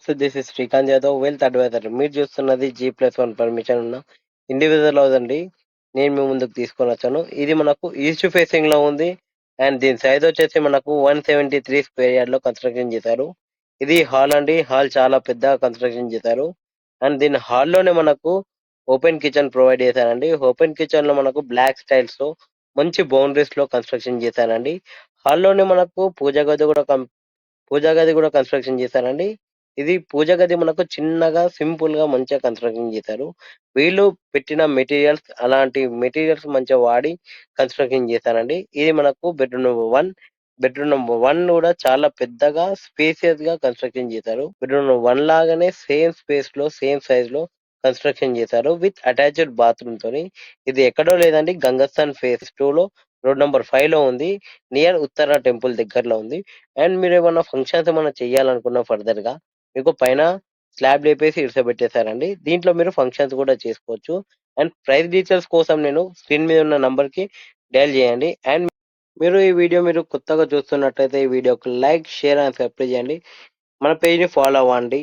So this is Srikanth Yadav wealth advisor. మీరు చూస్తున్నది G+1 permission ఉన్న ఇండివిజువల్ హౌస్ అండి. నేను మీ ముందుకు తీసుకొని వచ్చాను. ఇది మనకు ఈస్ట్ ఫేసింగ్ లో ఉంది. అండ్ దీని సైజ్ వచ్చేసి మనకు 173 స్క్వేర్ యార్డ్ లో కన్స్ట్రక్షన్ చేశారు. ఇది హాల్ అండి. హాల్ చాలా పెద్దగా కన్స్ట్రక్షన్ చేశారు. అండ్ దీని హాల్లోనే మనకు ఓపెన్ కిచెన్ ప్రొవైడ్ చేశారండి. ఓపెన్ కిచెన్ లో మనకు బ్లాక్ స్టైల్స్ లో మంచి బౌండరీస్ లో కన్స్ట్రక్షన్ చేశారండి. హాల్లోనే మనకు పూజా గది కూడా కన్స్ట్రక్షన్ చేశారండి. ఇది పూజ గది మనకు చిన్నగా సింపుల్ గా మంచిగా కన్స్ట్రక్షన్ చేశారు. వీళ్ళు పెట్టిన మెటీరియల్స్ అలాంటి మెటీరియల్స్ మంచిగా వాడి కన్స్ట్రక్షన్ చేశారండి. ఇది మనకు బెడ్రూమ్ నెంబర్ 1 కూడా చాలా పెద్దగా స్పేసియస్ గా కన్స్ట్రక్షన్ చేశారు. బెడ్రూమ్ నెంబర్ 1 లాగానే సేమ్ స్పేస్ లో సేమ్ సైజ్ లో కన్స్ట్రక్షన్ చేశారు విత్ అటాచ్డ్ బాత్రూమ్ తోని. ఇది ఎక్కడో లేదండి, గంగస్థాన్ ఫేజ్ 2 లో రోడ్ నెంబర్ 5 లో ఉంది. నియర్ ఉత్తర టెంపుల్ దగ్గరలో ఉంది. అండ్ మీరేమన్నా ఫంక్షన్స్ ఏమన్నా చేయాలనుకున్నా ఫర్దర్‌గా మీకు పైన స్లాబ్ లేపేసి ఇడిసబెట్టేసారండి. దీంట్లో మీరు ఫంక్షన్స్ కూడా చేసుకోవచ్చు. అండ్ ప్రైస్ డీటెయిల్స్ కోసం నేను స్క్రీన్ మీద ఉన్న నంబర్‌కి డయల్ చేయండి. అండ్ మీరు కొత్తగా చూస్తున్నట్టయితే ఈ వీడియోకి లైక్, షేర్ అండ్ సబ్స్క్రైబ్ చేయండి. మన పేజ్‌ని ఫాలో అవ్వండి.